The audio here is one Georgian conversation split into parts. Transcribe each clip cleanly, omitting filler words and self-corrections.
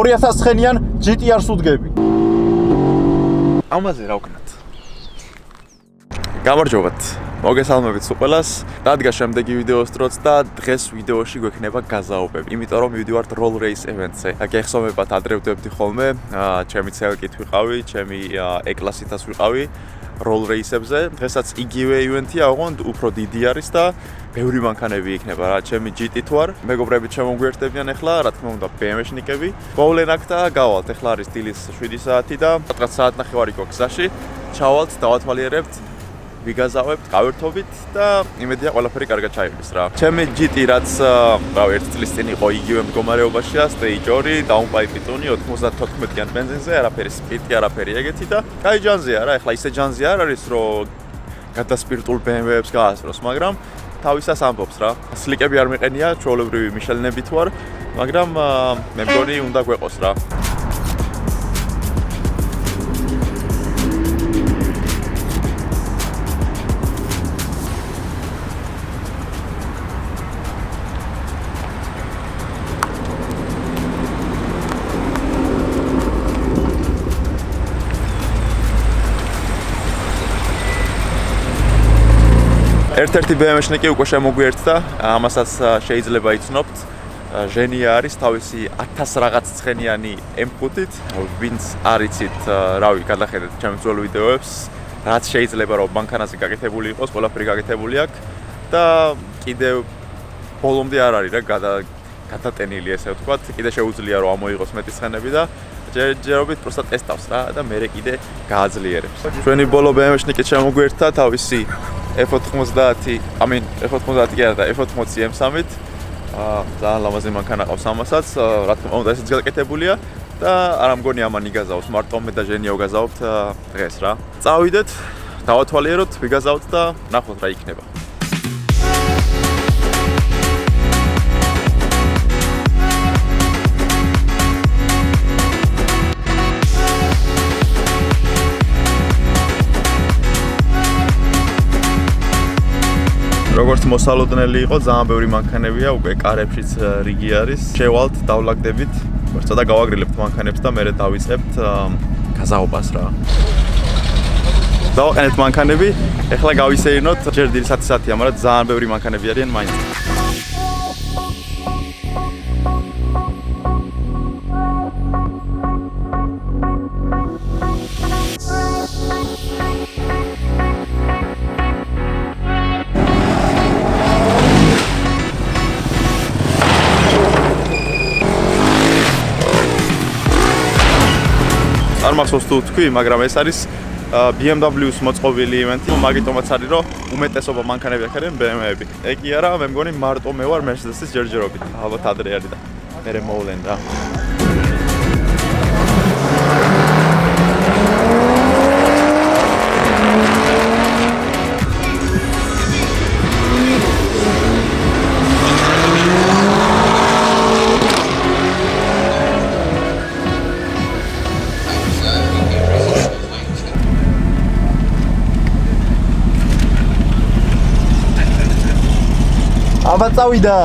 2000 ცხენიან GTR-ს უდგები. ამაზე რა ვქნათ? გამარჯობათ. მოგესალმებით ყველას. დადგა შემდეგი ვიდეოს დროც და დღეს ვიდეოში გვექნება გაზაობები. იმიტომ რომ მივდივართ roll race event-ზე. გეხსოვებათ ადრე ვდებდი ხოლმე, ჩემი ცელკით ვიყავი, ჩემი ეკლასითაც ვიყავი roll race-ებზე. დღესაც იგივე event-ია, ოღონდ უფრო დიდი არის და ბევრი მანქანები იქნება რა, ჩემი GT თუ არ. მეგობრები შემოგვიერთდებიან ახლა, რა თქმა უნდა, BMW-შნიკები. მოვლენ აქ და გავალთ. ახლა არის დილის 7 საათი და რაღაც საათნახევარი გვაქვს გზაში. ჩავალთ, დავათვალიერებთ. ვიგაზავებთ, გავერთობით და იმედია ყველაფერი კარგად ჩაივლის რა. ჩემი GT რაც რავი 1 წლის წინ იყო იგივე მდგომარეობაშია, stage 2, downpipe ტუნი 94-იან ბენზინზე, არაფერი სპირტი, არაფერი ეგეთი და კაი ჯანზია რა. ახლა ისე ჯანზი არ არის, რომ გადასპირტულ BMW-ებს გაასწროს, მაგრამ თავისას ამბობს რა. სლიკები არ მიყენია, ჩვეულებრივი მიშელინები თუ არ, მაგრამ მე მგონი უნდა გვეყოს რა. ერთ-ერთი BMW-შნიკი უკვე შემოგვიერთდა, ამასაც შეიძლება იცნობთ. ჟენია არის თავისი 1000 რაღაც ცხენიანი M5-ით, ვინც არ იცით, რავი, გადახედეთ ჩემს ძველ ვიდეოებს, რაც შეიძლება რომ მანქანაზე გაკეთებული იყოს, ყველაფერი გაკეთებული აქვს და კიდევ ბოლომდე არ არის რა გადატენილი ესე ვთქვათ, კიდე შეუძლია რომ ამოიღოს მეტი ცხენები და ჯერჯერობით პროსტა ტესტავს რა და მე კიდე გააძლიერებს. ჩვენი ბოლო BMW-შნიკი შემოგვიერთდა თავისი F90, F90 კი არა და F80 M3-ით. ძალიან ლამაზი მანქანა ყავს ამასაც, რა თქმა უნდა ესეც გაკეთებულია და არ ამგონი ამან იგაზავს, მარტო მე და ჟენიო გაზავთ დღეს რა. წავიდეთ, დავათვალიეროთ, ვიგაზავთ და ნახოთ რა იქნება. როგორც მოსალოდნელი იყო, ძალიან ბევრი მანქანებია, უკვე კარებშიც რიგი არის. შევალთ, დავლაგდებით, ცოტა გავაგრილებთ მანქანებს და მერე დავიწყებთ გაზაობას რა. დავაყენეთ მანქანები, ეხლა გავისეირნოთ, ჯერ დილის 10 საათია, მაგრამ ძალიან ბევრი მანქანები არიან მაინც. არ მახსოვს თუ თქვი, მაგრამ ეს არის BMW-ს მოწყობილი ივენთი, მაგიტომაც არის, რომ უმეტესობა მანქანები აქ არიან BMW-ები. ეგ კი არა, მე მგონი მარტო მე ვარ Mercedes-ის ჯერჯერობით. ალბათ ადრე არის და მერე მოვლენ რა. აბა წავიდა.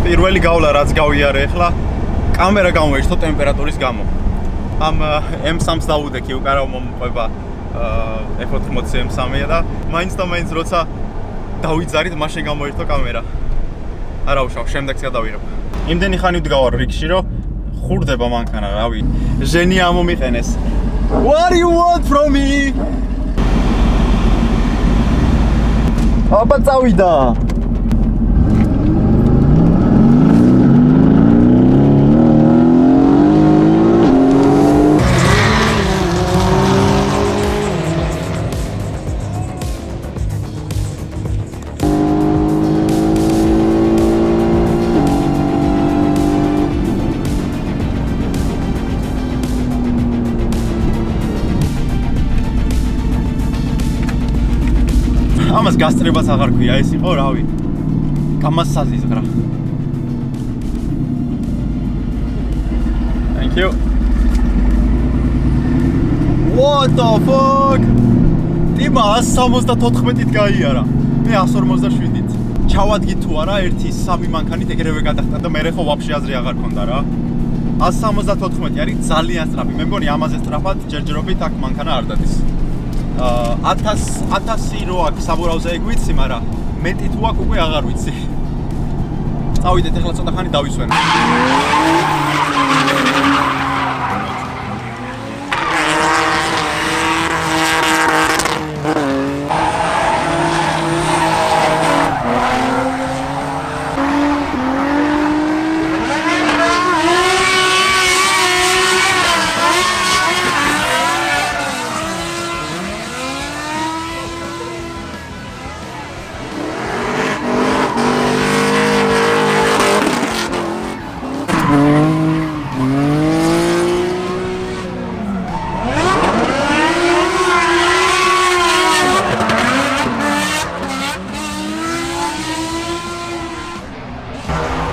პირველი გავლა რაც გავიარე ახლა კამერა გამოიჩნდა ტემპერატურის გამო. ამ M3-ს დავუდექი უკარავ მომყვება F80 M3-ია და მაინც და მაინც როცა დავიძარით მაშინ გამოირთო კამერა. არა უშავ, შემდეგს გადავიღებ. იმდენი ხანი ვდგავარ რიგში, რომ ხურდება მანქანა, რავი. ჟენი ამომიყენეს. What do you want from me? აბა წავიდა. ამას გასწრებას აღარ ქვია, ეს იყო რავი. გამასაზიზღრა. Thank you. What the fuck? Დიმა 174-ით გაიარა. მე 157-ით. ჩავადგი თუ არა 1-3 მანქანით ეგრევე გადახტა და მე ხო ვაფშე აზრი აღარ ქონდა რა. 174 არის ძალიან სწრაფი. მე მგონი ამაზე სწრაფად ჯერჯერობით აქ მანქანა არ დადის. 1000 რო აქ საბურავზე ეგ ვიცი, მაგრამ მეტი თუ აქ უკვე აღარ ვიცი. წავიდეთ ახლა ცოტა ხანი დავისვენ.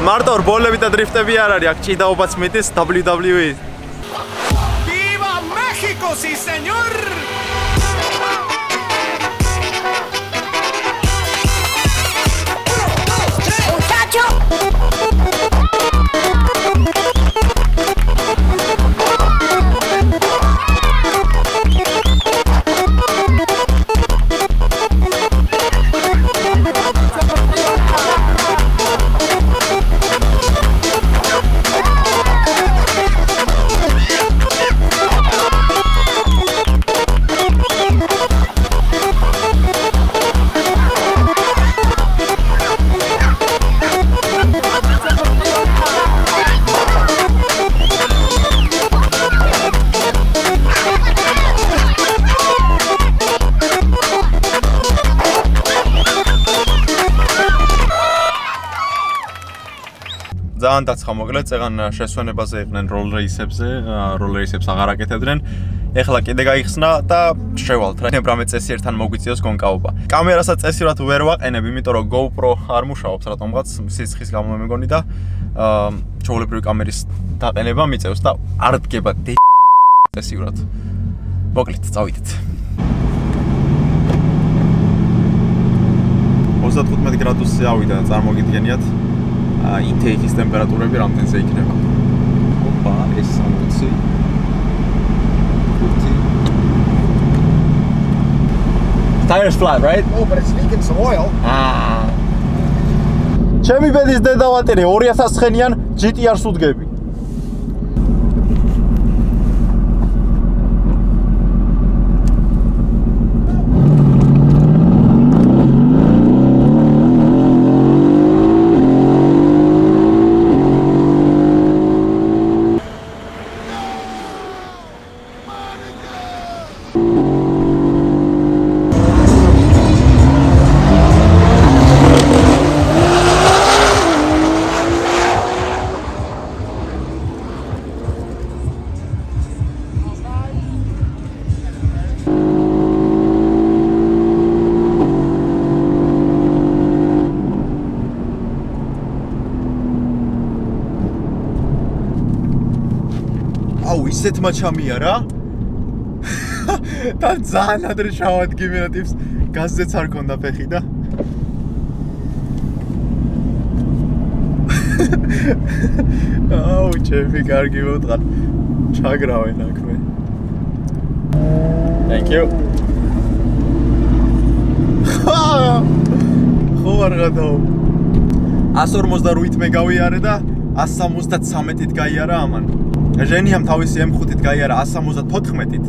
მარტო რბოლები და დრიფტები არ არის, აქ ჭიდაობაც მიდის WWE. Viva México, sí señor! ძალიან დაცხა მოკლედ, წეგან შესვენებაზე იყვნენ roll race-ებზე, roll race-ებს აღარ აკეთებდნენ. ეხლა კიდე გაიხსნა და შევალთ რა. ნებრამე წესი ერთთან მოგვიწიოს გონკაობა. კამერასაც წესიურად ვერ ვაყენებ, იმიტომ რომ GoPro არ მუშაობს რატომღაც სიცხის გამო მეგონი და ჩვეულებრივი კამერის დაყენება მიწევს და არ დგება წესიურად. მოკლედ, წავიდეთ. 35 გრადუსზე ავიდა, წარმოგიდგენიათ. Intake-ის ტემპერატურები რამდენზე იქნება. Ოპა, ეს 60. Tires flat, right? Oh, but it's leaking some oil. ჩემი ბედის დედავატერი 200 ცხენიან GTR-ს უდგები. აუ ისეთ მაჩამია რა. და ძალიან ადრე ჩავადგიმე რა ტიპს, გაზზეც არ ქონდა ფეხი და აუ ჩემი კარგი მოდღარ. ჩაგრავენ აქვე. Thank you. ხო არ გადაო. 158-ით მე გავიარე და 173-ით გაიარა ამან. ჟენიამ თავისი M5-ით გაიარა 174-ით.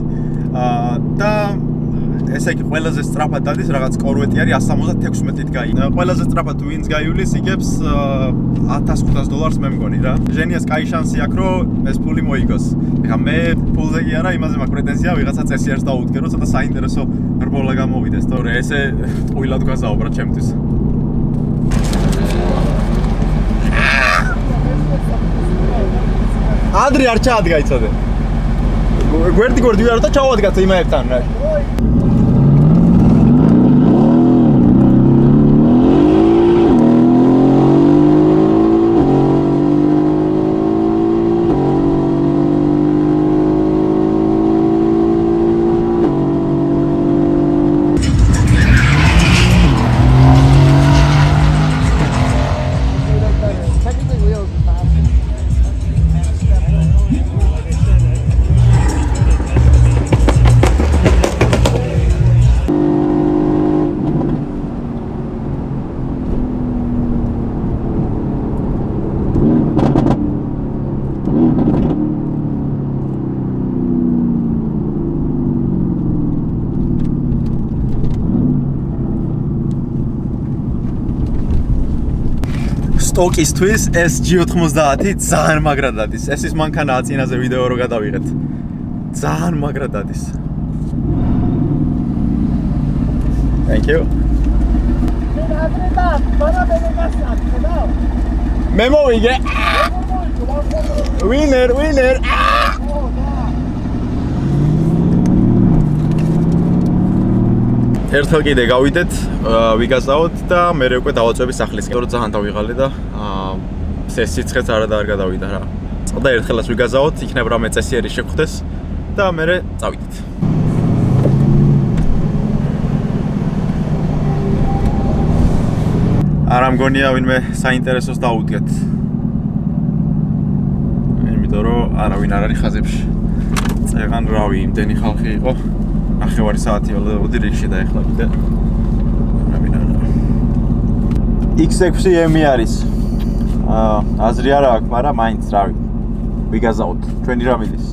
და ესე იგი ყველაზე სწრაფად დადის რაღაც კორვეტი არის 176-ით გაიარა. ყველაზე სწრაფად ვინც გაივლის იგებს $1500 მე მგონი რა. ჟენიას კაი შანსი აქვს რომ ეს ფული მოიგოს. ეხლა მე ფულზე კი არა, იმაზე მაქვს პრეტენზია, ვიღაცა წესი არის დაუდგერო, ცოტა საინტერესო რბოლა გამოვიდეს, თორე ესე ტყუილად გაზაუბრა ჩემთვის. ადრე არ ჩაადგა იცოდე. გვერდი ვიარო და ჩავადგა იმაებთან რა. სტოკისთვის ეს G90 ძალიან მაგრად დადის. ეს ის მანქანაა წინაზე ვიდეო რო გადავიღეთ. ძალიან მაგრად დადის. Thank you. მე მოვიგე. Winner. ერთხელ კიდე გავიდეთ, ვიგაზავთ და მე უკვე დავაწვევი სახლისკენ. რომ ძალიან დავიღალე და ეს სიცხეც არ გადავიდა რა. და ერთხელაც ვიგაზავთ, იქნებ რამე წესიერი შეგხვდეს და მე წავიდეთ. არ ამგონია ვინმე საინტერესოს დაუდგეთ. იმიტომ რომ არავინ არ არის ხაზებში. წეგან რავი, იმდენი ხალხი იყო. 9 საათი ველოდი რიგში და ეხლა კიდე არავინ არ არის. X6M არის. აზრი არ აქვს, მაგრამ მაინც რავი. ვიგაზავთ, ჩვენი რა მიდის.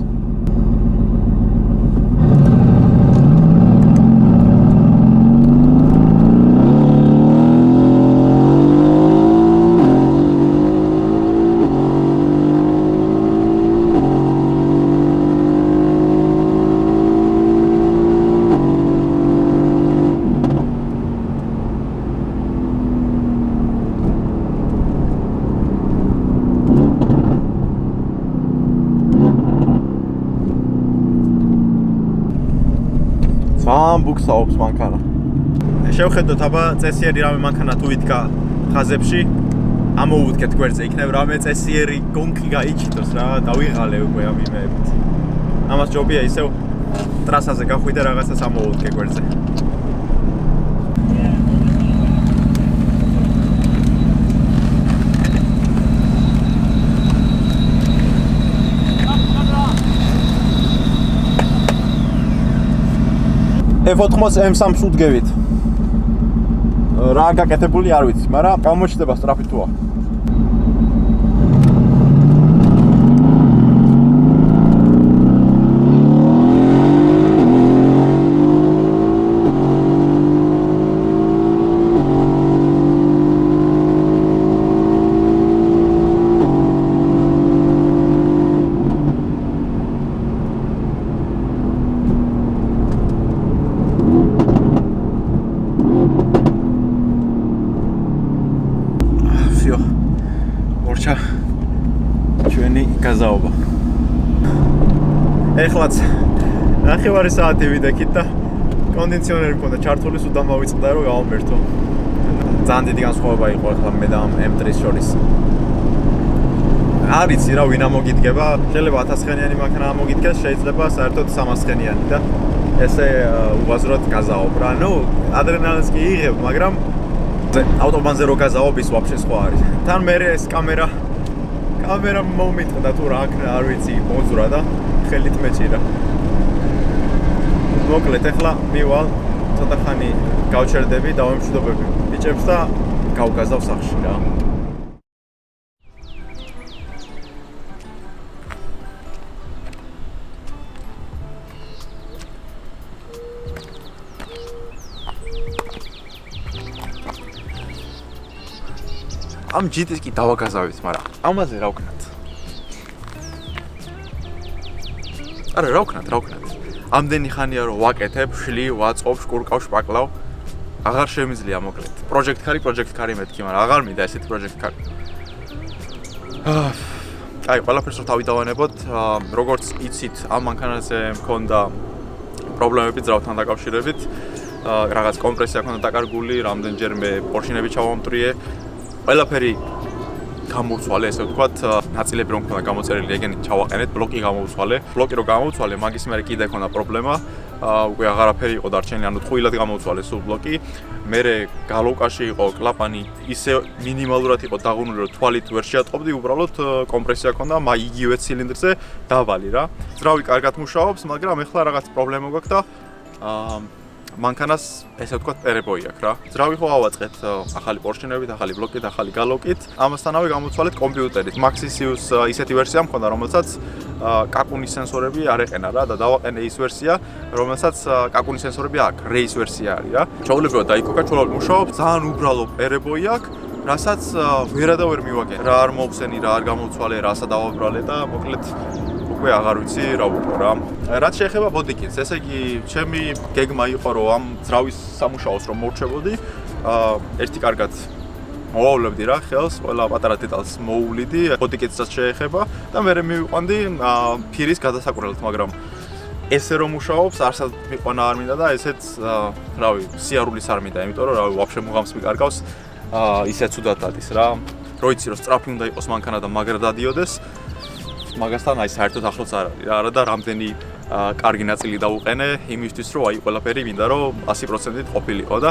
ბუქსაობს მანქანა. შევხედოთ აბა წესიერი რამე მანქანა თუ იდგა ხაზებში, ამოუდგეთ გვერდზე, იქნებ რამე წესიერი გონკი გაიჩიტოს რა, დავიღალე უკვე ამ იმებით. ამას ჯობია ისევ ტრასაზე გახვიდე რაღაცას ამოუდგე გვერდზე. F80 M3-ს უდგევით. რა გაკეთებული არ ვიცი, მაგრამ გამოჩნდება სწრაფი თუა. ჩვენი გაზაობა. ეხლაც 9 საათი ვიდექით და კონდიციონერი მქონდა ჩართული, სულ დამავიწყდა რომ გავამერთო. ძალიან დიდი განსხვავება იყო ახლა მე და ამ M3-ის შორის. არ იცი რა ვინ ამოგიდგება, შეიძლება 1000-ხენიანი მანქანა ამოგიდგეს, შეიძლება საერთოდ 300-ხენიანი და ესე უაზროდ გაზაობ რა. ნუ ადრენალინს კი იღებ, მაგრამ ავტობანზე რო გაზაობ ის ვაფშე სხვა არის. თან მე ეს კამერა მომიტყდა თუ რა არ ვიცი, მოძრა და ხელით მეჭირა. მოკლედ ახლა მივალ ცოტა ხანი გავჩერდები, დავემშვიდობები ბიჭებს და გავგაზავ სახლში რა. ამ GT-ს კი დავაგაზავით, მაგრამ ამაზე რა ვქნათ? არა, რა ვქნათ? ამდენი ხანია რომ ვაკეთებ, შლი, ვაწყობ, შკურკავ, შპაკლავ. აღარ შემიძლია მოკლედ. პროჟექტ კარი მეთქი, მაგრამ აღარ მინდა ესეთი პროჟექტ კარი. აი, ყველაფერს რო თავიდავანებოთ, როგორც იცით, ამ მანქანაზე მქონდა პრობლემები ძრავთან დაკავშირებით. რაღაც კომპრესია ქონდა დაკარგული, რამდენჯერმე პორშინები ჩავამტრიე. ყველაფერი გამოვცვალე, ესე ვთქვათ, ნაწილები რომ ქონდა გამოწერილი, ეგენი ჩავაყენეთ, ბლოკი გამოვცვალე. ბლოკი რო გამოვცვალე, მაგის მერე კიდე ქონდა პრობლემა. უკვე აღარაფერი იყო დარჩენილი, ანუ თხვილად გამოვცვალე სულ ბლოკი. მერე გალოკაში იყო კლაპანი, ისე მინიმალურად იყო დაღუნული, რომ თვალით ვერ შეატყობდი, უბრალოდ კომპრესია ქონდა, იგივე ცილინდრზე დაბალი რა. ძრავი კარგად მუშაობს, მაგრამ ეხლა რაღაც პრობლემა გვაქვს და მანქანას ესე ვთქვათ პერებოი აქვს რა. ძრავი ხო ავაწყეთ ახალი პორშინებით, ახალი ბლოკით, ახალი გალოკით. ამასთანავე გამოვცვალეთ კომპიუტერით. Maxisius ისეთი ვერსია მქონდა, რომელსაც კაკუნის სენსორები არ ეყენა რა და დავაყენე ის ვერსია, რომელსაც კაკუნის სენსორები აქვს, Race ვერსია არის რა. ჩვეულებრივად დაიკოკა, ჩვეულებრივად მუშაობს, ძალიან უბრალო პერებოი აქვს. რასაც ვერა და ვერ მივაგენ. რა არ მოვხსენი, რა არ გამოვცვალე, რასა დავაბრალე და მოკლედ უკვე აღარ ვიცი რა ვუყო რა. რაც შეეხება ბოდიკინს, ესე იგი, ჩემი გეგმა იყო რომ ამ ძრავის სამუშაოს რომ მორჩებოდი, ერთი კარგად მოვავლებდი რა ხელს, ყველა პატარა დეტალს მოუვლიდი, ბოდიკინსაც შეეხება და მე მივიყვანდი ფირის გადასაკვრელად, მაგრამ ესე რომ მუშაობს, არსად მიყვანა არ მინდა და ესეც, რავი, სიარულის არ მინდა, იმიტომ რომ რავი, ვაფშე მუღამს მიკარგავს, ისე ცუდად დადის რა. რო იცი რომ სწრაფი უნდა იყოს მანქანა და მაგრა დადიოდეს, მაგასთან აი საერთოდ ახლოს არ არის რა, არა და რამდენი კარგი ნაწილი დავუყენე იმისთვის რომ აი ყველაფერი მინდა რომ 100%-ით ყოფილიყო და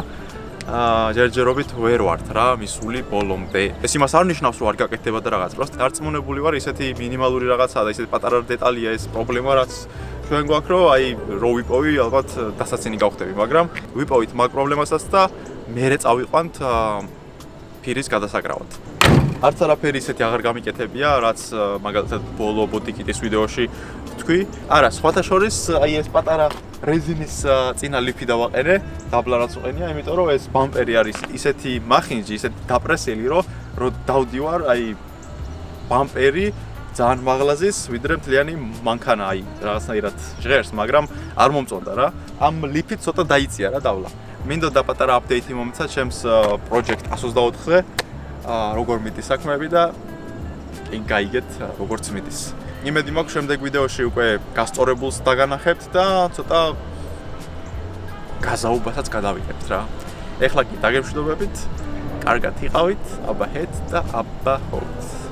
ჯერჯერობით ვერ ვართ რა მისული ბოლომდე. ეს იმას არ ნიშნავს რომ არ გაკეთდება და რაღაც, просто დარწმუნებული ვარ ისეთი მინიმალური რაღაცაა და ისეთი პატარა დეტალია ეს პრობლემა რაც ჩვენ გვაქვს რომ აი რო ვიპოვი ალბათ დასაცინი გავხდები, მაგრამ ვიპოვით მაგ პრობლემასაც და მერე წავიყვანთ ფირის გადასაკრავად. არც არაფერი ისეთი აღარ გამიკეთებია, რაც მაგალითად ბოლო ბოდიკინის ვიდეოში თქვი. არა, სხვათა შორის აი ეს პატარა რეზინის წინა ლიფი დავაყენე, დაბლა რაც უყენია, იმიტომ რომ ეს ბამპერი არის ისეთი მახინჯი, ისეთი დაპრესელი, რომ დავდივარ, აი ბამპერი ძალიან მაღლაზის, ვიდრე მთლიანი მანქანა, აი რაღაცნაირად ჟღერს, მაგრამ არ მომწონდა რა. ამ ლიფით ცოტა დაიწია რა დავლა. მინდოდა პატარა აპდეიტი მომეცა ჩემს პროჯექტ 124-ზე. როგორ მიდის საქმეები და გაიგეთ როგორც მიდის. იმედი მაქვს შემდეგ ვიდეოში უკვე გასწორებულს დაგანახებთ და ცოტა გაზაუბასაც გადავიღებთ რა. ეხლა კი დაგემშვიდობებით, კარგად იყავით, აბა ჰეთ და აბა ჰოთ.